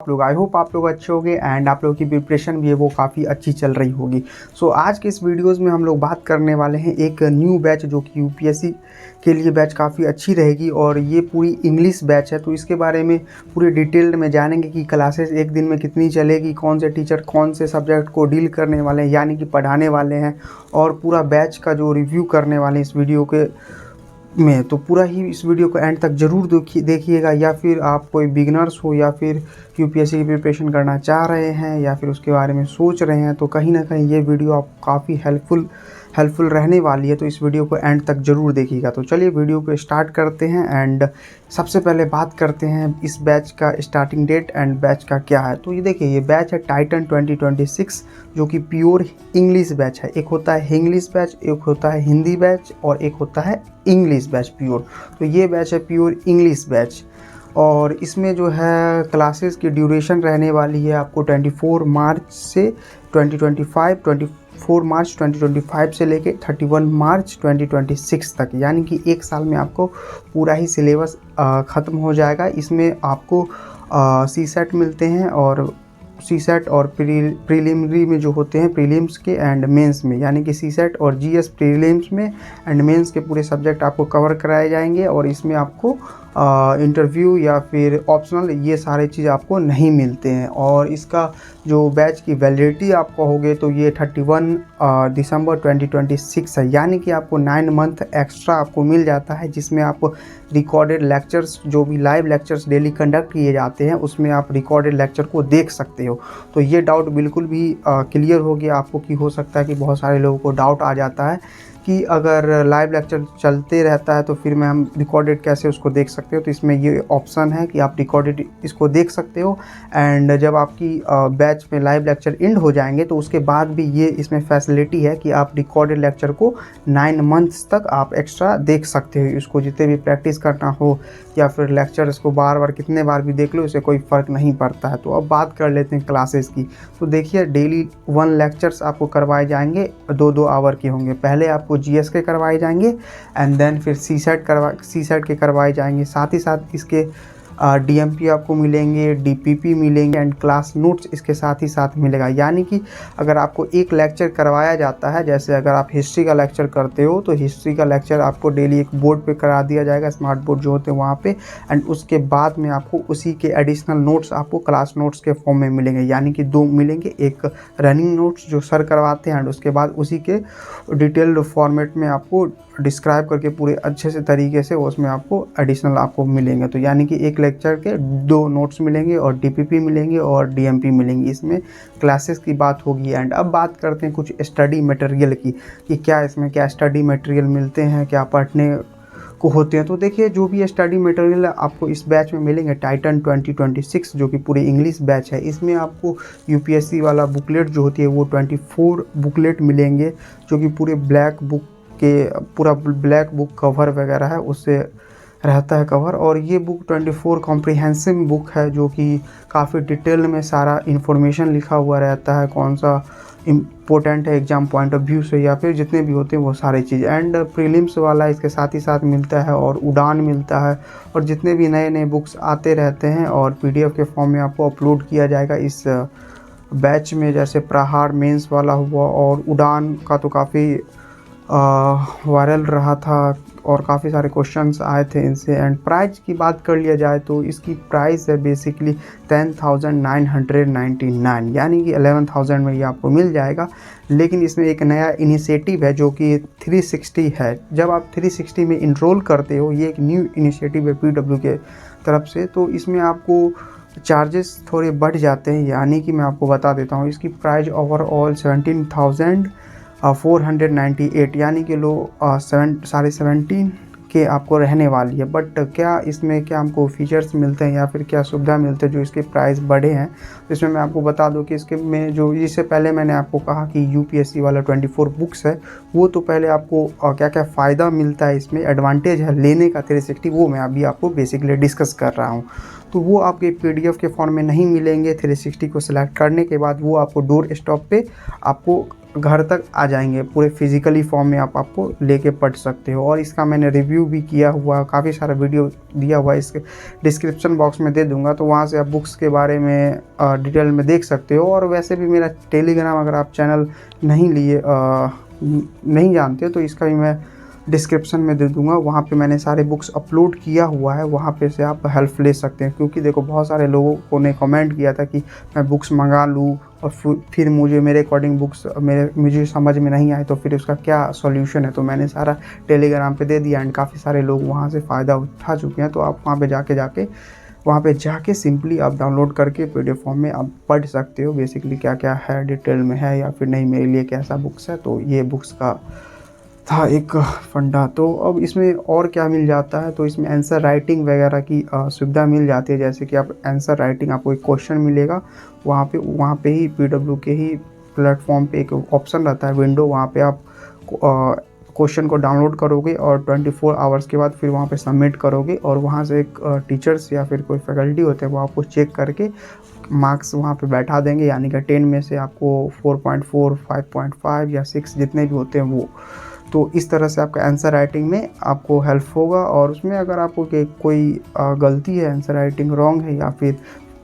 आप लोग I hope आप लोग अच्छे होंगे एंड आप लोगों की प्रिपरेशन भी है वो काफ़ी अच्छी चल रही होगी। सो आज के इस वीडियोस में हम लोग बात करने वाले हैं एक न्यू बैच जो कि यूपीएससी के लिए बैच काफ़ी अच्छी रहेगी और ये पूरी इंग्लिश बैच है। तो इसके बारे में पूरी डिटेल्ड में जानेंगे कि क्लासेस एक दिन में कितनी चलेगी, कौन से टीचर कौन से सब्जेक्ट को डील करने वाले हैं यानी कि पढ़ाने वाले हैं, और पूरा बैच का जो रिव्यू करने वाले हैं इस वीडियो के में। तो पूरा ही इस वीडियो को एंड तक ज़रूर देखिएगा, या फिर आप कोई बिगनर्स हो या फिर यूपीएससी की प्रिपरेशन करना चाह रहे हैं या फिर उसके बारे में सोच रहे हैं, तो कहीं ना कहीं ये वीडियो आपको काफ़ी हेल्पफुल रहने वाली है। तो इस वीडियो को एंड तक ज़रूर देखिएगा। तो चलिए वीडियो को स्टार्ट करते हैं एंड सबसे पहले बात करते हैं इस बैच का स्टार्टिंग डेट एंड बैच का क्या है। तो ये देखिए, ये बैच है टाइटन 2026 जो कि प्योर इंग्लिश बैच है। एक होता है इंग्लिश बैच, एक होता है हिंदी बैच और एक होता है इंग्लिश बैच प्योर। तो ये बैच है प्योर इंग्लिश बैच और इसमें जो है क्लासेस की ड्यूरेशन रहने वाली है आपको 24 मार्च 2025 से लेके 31 मार्च 2026 तक, यानी कि एक साल में आपको पूरा ही सिलेबस ख़त्म हो जाएगा। इसमें आपको सीसेट मिलते हैं और सीसेट और प्रीलिमिनरी में जो होते हैं प्रीलिम्स के एंड मेंस में, यानी कि सीसेट और जीएस प्रीलिम्स में एंड मेंस के पूरे सब्जेक्ट आपको कवर कराए जाएंगे। और इसमें आपको इंटरव्यू या फिर ऑप्शनल ये सारे चीज़ आपको नहीं मिलते हैं। और इसका जो बैच की वैलिडिटी आप कहोगे तो ये 31 दिसंबर 2026 है, यानी कि आपको 9 मंथ एक्स्ट्रा आपको मिल जाता है, जिसमें आप रिकॉर्डेड लेक्चर्स जो भी लाइव लेक्चर्स डेली कंडक्ट किए जाते हैं उसमें आप रिकॉर्डेड लेक्चर को देख सकते हो। तो ये डाउट बिल्कुल भी क्लियर हो गया आपको कि हो सकता है कि बहुत सारे लोगों को डाउट आ जाता है कि अगर लाइव लेक्चर चलते रहता है तो फिर में हम रिकॉर्डेड कैसे उसको देख सकते हो। तो इसमें ये ऑप्शन है कि आप रिकॉर्डेड इसको देख सकते हो एंड जब आपकी बैच में लाइव लेक्चर एंड हो जाएंगे तो उसके बाद भी ये इसमें फैसिलिटी है कि आप रिकॉर्डेड लेक्चर को 9 मंथ्स तक आप एक्स्ट्रा देख सकते हो। इसको जितने भी प्रैक्टिस करना हो या फिर लेक्चर इसको बार बार कितने बार भी देख लो, इससे कोई फ़र्क नहीं पड़ता है। तो अब बात कर लेते हैं क्लासेस की। तो देखिए, डेली 1 लेक्चर्स आपको करवाए जाएंगे, 2-2 आवर के होंगे। पहले आपको जीएस के करवाए जाएंगे एंड देन फिर सीसेट के करवाए जाएंगे। साथ ही साथ इसके डीएमपी आपको मिलेंगे, डीपीपी मिलेंगे एंड क्लास नोट्स इसके साथ ही साथ मिलेगा। यानी कि अगर आपको एक लेक्चर करवाया जाता है, जैसे अगर आप हिस्ट्री का लेक्चर करते हो तो हिस्ट्री का लेक्चर आपको डेली एक बोर्ड पे करा दिया जाएगा, स्मार्ट बोर्ड जो होते हैं वहाँ पे, एंड उसके बाद में आपको उसी के एडिशनल नोट्स आपको क्लास नोट्स के फॉर्म में मिलेंगे। यानी कि 2 मिलेंगे, एक रनिंग नोट्स जो सर करवाते हैं एंड उसके बाद उसी के डिटेल्ड फॉर्मेट में आपको डिस्क्राइब करके पूरे अच्छे से तरीके से उसमें आपको एडिशनल आपको मिलेंगे। तो यानी कि एक लेक्चर के 2 नोट्स मिलेंगे और डीपीपी मिलेंगे और डीएमपी मिलेंगी। इसमें क्लासेस की बात होगी। एंड अब बात करते हैं कुछ स्टडी मटेरियल की कि क्या इसमें क्या स्टडी मटेरियल मिलते हैं, क्या पढ़ने को होते हैं। तो देखिए, जो भी स्टडी मटेरियल आपको इस बैच में मिलेंगे टाइटन 2026 जो कि पूरी इंग्लिश बैच है, इसमें आपको यूपीएससी वाला बुकलेट जो होती है वो 24 बुकलेट मिलेंगे, जो कि पूरे पूरा ब्लैक बुक कवर वगैरह है उससे रहता है कवर। और ये बुक 24 कॉम्प्रिहेंसिव बुक है जो कि काफ़ी डिटेल में सारा इन्फॉर्मेशन लिखा हुआ रहता है, कौन सा इम्पोर्टेंट है एग्जाम पॉइंट ऑफ व्यू से या फिर जितने भी होते हैं वो सारी चीज़। एंड प्रीलिम्स वाला इसके साथ ही साथ मिलता है और उड़ान मिलता है और जितने भी नए नए बुक्स आते रहते हैं और पीडीएफ के फॉर्म में आपको अपलोड किया जाएगा इस बैच में। जैसे प्रहार मेंस वाला हुआ और उड़ान का तो काफ़ी वायरल रहा था और काफ़ी सारे क्वेश्चंस आए थे इनसे। एंड प्राइस की बात कर लिया जाए तो इसकी प्राइस है बेसिकली 10,999, यानी कि 11,000 में ये आपको मिल जाएगा। लेकिन इसमें एक नया इनिशिएटिव है जो कि 360 है। जब आप 360 में इनरोल करते हो, ये एक न्यू इनिशिएटिव है पीडब्ल्यू के तरफ से, तो इसमें आपको चार्जेस थोड़े बढ़ जाते हैं। यानी कि मैं आपको बता देता हूँ, इसकी प्राइस ओवरऑल 17,498, यानी कि लो 17.5 के आपको रहने वाली है। बट क्या इसमें क्या हमको फीचर्स मिलते हैं या फिर क्या सुविधा मिलते हैं जो इसके प्राइस बढ़े हैं, तो इसमें मैं आपको बता दूं कि इसके में जो इससे पहले मैंने आपको कहा कि यूपीएससी वाला 24 बुक्स है, वो तो पहले आपको क्या क्या फ़ायदा मिलता है, इसमें एडवांटेज है लेने का 360, वो मैं अभी आपको बेसिकली डिस्कस कर रहा हूँ। तो वो आपके पीडीएफ के फॉर्म में नहीं मिलेंगे। 360 को सिलेक्ट करने के बाद वो आपको डोर स्टॉप पे आपको घर तक आ जाएंगे, पूरे फिजिकली फॉर्म में आपको लेके पढ़ सकते हो। और इसका मैंने रिव्यू भी किया हुआ, काफ़ी सारा वीडियो दिया हुआ है, इसके डिस्क्रिप्शन बॉक्स में दे दूंगा, तो वहाँ से आप बुक्स के बारे में डिटेल में देख सकते हो। और वैसे भी मेरा टेलीग्राम, अगर आप चैनल नहीं जानते तो इसका भी मैं डिस्क्रिप्शन में दे दूंगा, वहाँ पे मैंने सारे बुक्स अपलोड किया हुआ है, वहाँ पे से आप हेल्प ले सकते हैं। क्योंकि देखो बहुत सारे लोगों ने कमेंट किया था कि मैं बुक्स मंगा लूँ और फिर मेरे अकॉर्डिंग बुक्स मुझे समझ में नहीं आए तो फिर उसका क्या सॉल्यूशन है। तो मैंने सारा टेलीग्राम पे दे दिया एंड काफ़ी सारे लोग वहाँ से फ़ायदा उठा चुके हैं। तो आप वहाँ पे जाके सिंपली आप डाउनलोड करके पीडीएफ फॉर्म में आप पढ़ सकते हो बेसिकली क्या क्या है, डिटेल में है या फिर नहीं, मेरे लिए कैसा बुक्स है। तो ये बुक्स का था एक फंडा। तो अब इसमें और क्या मिल जाता है, तो इसमें आंसर राइटिंग वगैरह की सुविधा मिल जाती है। जैसे कि आप आंसर राइटिंग, आपको एक क्वेश्चन मिलेगा, वहाँ पे ही पीडब्ल्यू के ही प्लेटफॉर्म पे एक ऑप्शन रहता है विंडो, वहाँ पे आप क्वेश्चन को डाउनलोड करोगे और 24 आवर्स के बाद फिर वहाँ पे सबमिट करोगे। और वहाँ से एक टीचर्स या फिर कोई फैकल्टी होते हैं वो आपको चेक करके मार्क्स वहाँ पे बैठा देंगे, यानी कि 10 में से आपको 4.4, 5.5 या 6 जितने भी होते हैं वो। तो इस तरह से आपका आंसर राइटिंग में आपको हेल्प होगा। और उसमें अगर आपको कोई गलती है, आंसर राइटिंग रॉन्ग है या फिर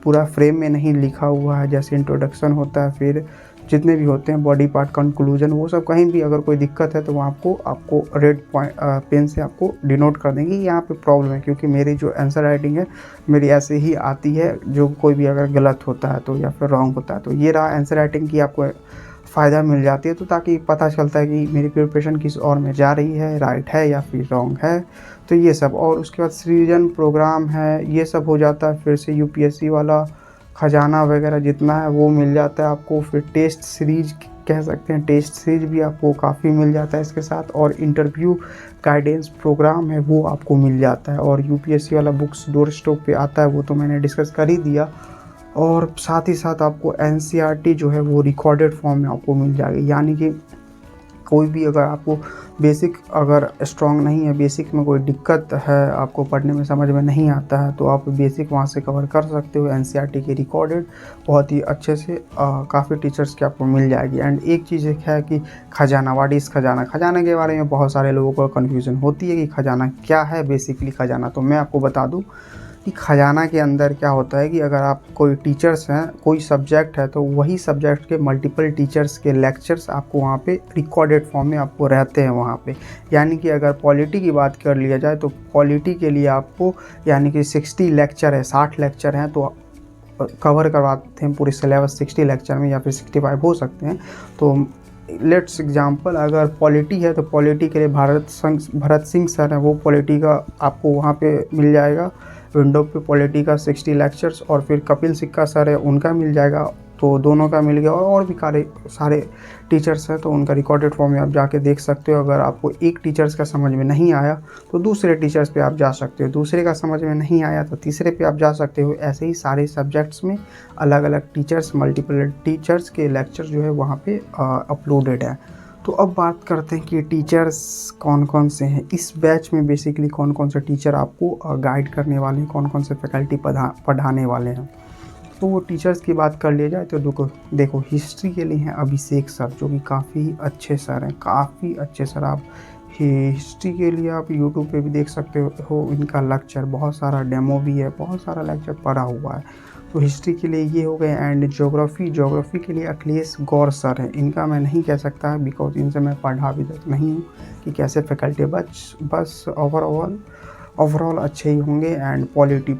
पूरा फ्रेम में नहीं लिखा हुआ है, जैसे इंट्रोडक्शन होता है, फिर जितने भी होते हैं बॉडी पार्ट, कंक्लूजन, वो सब कहीं भी अगर कोई दिक्कत है तो वो आपको रेड पेन से आपको डिनोट कर देंगे यहाँ पे प्रॉब्लम है। क्योंकि मेरी जो आंसर राइटिंग है मेरी ऐसे ही आती है, जो कोई भी अगर गलत होता है तो या फिर रॉन्ग होता है। तो ये रहा आंसर राइटिंग की आपको फ़ायदा मिल जाती है, तो ताकि पता चलता है कि मेरी प्रिपरेशन किस और में जा रही है, राइट है या फिर रॉन्ग है। तो ये सब, और उसके बाद सृजन प्रोग्राम है, ये सब हो जाता है। फिर से यूपीएससी वाला खजाना वगैरह जितना है वो मिल जाता है आपको। फिर टेस्ट सीरीज कह सकते हैं, टेस्ट सीरीज भी आपको काफ़ी मिल जाता है इसके साथ। और इंटरव्यू गाइडेंस प्रोग्राम है वो आपको मिल जाता है। और यूपीएससी वाला बुक्स डोर स्टॉप पे आता है, वो तो मैंने डिस्कस कर ही दिया। और साथ ही साथ आपको एनसीईआरटी जो है वो रिकॉर्डेड फॉर्म में आपको मिल जाएगी, यानी कि कोई भी अगर आपको बेसिक अगर स्ट्रॉन्ग नहीं है, बेसिक में कोई दिक्कत है, आपको पढ़ने में समझ में नहीं आता है, तो आप बेसिक वहाँ से कवर कर सकते हो। एनसीईआरटी के रिकॉर्डेड बहुत ही अच्छे से काफ़ी टीचर्स की आपको मिल जाएगी। एंड एक चीज़ है कि खजाना, व्हाट इज़ खजाना। खजाना के बारे में बहुत सारे लोगों को कन्फ्यूज़न होती है कि खजाना क्या है बेसिकली खजाना। तो मैं आपको बता दूँ कि खजाना के अंदर क्या होता है कि अगर आप कोई टीचर्स हैं, कोई सब्जेक्ट है, तो वही सब्जेक्ट के मल्टीपल टीचर्स के लेक्चर्स आपको वहाँ पे रिकॉर्डेड फॉर्म में आपको रहते हैं वहाँ पे। यानी कि अगर पॉलिटी की बात कर लिया जाए तो पॉलिटी के लिए आपको यानी कि 60 लेक्चर है, 60 लेक्चर हैं, तो कवर करवाते हैं पूरे सिलेबस 60 लेक्चर में, या फिर 65 हो सकते हैं। तो लेट्स एग्जांपल, अगर पॉलिटी है तो पॉलिटी के लिए भरत सिंह सर हैं, वो पॉलिटी का आपको वहाँ पे मिल जाएगा विंडो पे, पॉलिटी का 60 लेक्चर्स। और फिर कपिल सिक्का सर है, उनका मिल जाएगा, तो दोनों का मिल गया। और भी सारे टीचर्स हैं, तो उनका रिकॉर्डेड फॉर्म में आप जाके देख सकते हो। अगर आपको एक टीचर्स का समझ में नहीं आया तो दूसरे टीचर्स पे आप जा सकते हो, दूसरे का समझ में नहीं आया तो तीसरे पे आप जा सकते हो। ऐसे ही सारे सब्जेक्ट्स में अलग अलग टीचर्स, मल्टीपल टीचर्स के लेक्चर जो है वहाँ पे अपलोडेड है। तो अब बात करते हैं कि टीचर्स कौन कौन से हैं इस बैच में, बेसिकली कौन कौन से टीचर आपको गाइड करने वाले हैं, कौन कौन से फैकल्टी पढ़ाने वाले हैं। तो वो टीचर्स की बात कर लिया जाए तो देखो हिस्ट्री के लिए हैं अभिषेक सर, जो कि काफ़ी अच्छे सर हैं, काफ़ी अच्छे सर। आप हिस्ट्री के लिए आप यूट्यूब पे भी देख सकते हो इनका लेक्चर, बहुत सारा डेमो भी है, बहुत सारा लेक्चर पढ़ा हुआ है। तो हिस्ट्री के लिए ये हो गए। एंड ज्योग्राफी के लिए अखिलेश गौर सर हैं, इनका मैं नहीं कह सकता बिकॉज इनसे मैं पढ़ा भी तक नहीं हूँ कि कैसे फैकल्टी, बस ओवरऑल अच्छे ही होंगे। एंड पॉलिटी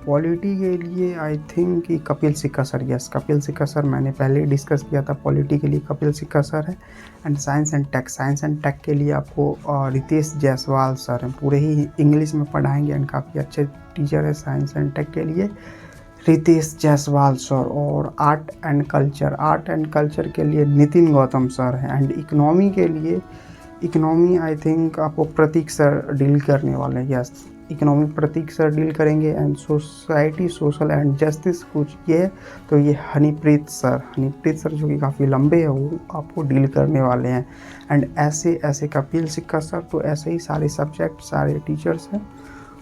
के लिए आई थिंक कि कपिल सिक्का सर, यस कपिल सिक्का सर, मैंने पहले डिस्कस किया था, पॉलिटी के लिए कपिल सिक्का सर है। एंड साइंस एंड टेक के लिए आपको रितेश जायसवाल सर हैं, पूरे ही इंग्लिश में पढ़ाएंगे एंड काफ़ी अच्छे टीचर है साइंस एंड टेक के लिए रितेश जायसवाल सर। और आर्ट एंड कल्चर के लिए नितिन गौतम सर हैं। एंड इकोनॉमी आई थिंक आपको प्रतीक सर डील करने वाले हैं, यस इकोनॉमी प्रतीक सर डील करेंगे। And society, social and justice कुछ ये है, तो ये हनीप्रीत सर जो कि काफ़ी लंबे हैं, वो आपको डील करने वाले हैं। एंड ऐसे कपिल सिक्का सर, तो ऐसे ही सारे सब्जेक्ट, सारे टीचर्स हैं।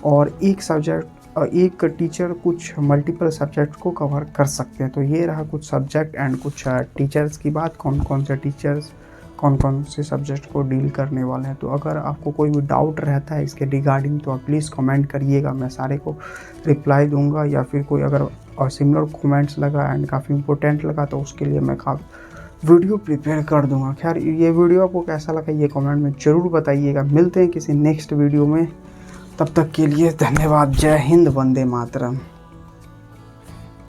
और एक टीचर कुछ मल्टीपल सब्जेक्ट को कवर कर सकते हैं। तो ये रहा कुछ सब्जेक्ट एंड कुछ टीचर्स की बात, कौन कौन से टीचर्स कौन कौन से सब्जेक्ट को डील करने वाले हैं। तो अगर आपको कोई भी डाउट रहता है इसके रिगार्डिंग तो आप प्लीज़ कमेंट करिएगा, मैं सारे को रिप्लाई दूंगा। या फिर कोई अगर सिमिलर कमेंट्स लगा एंड काफ़ी इंपॉर्टेंट लगा तो उसके लिए मैं वीडियो प्रिपेयर कर दूंगा। खैर ये वीडियो आपको कैसा लगा ये कमेंट में ज़रूर बताइएगा। मिलते हैं किसी नेक्स्ट वीडियो में, तब तक के लिए धन्यवाद। जय हिंद, वंदे मातरम।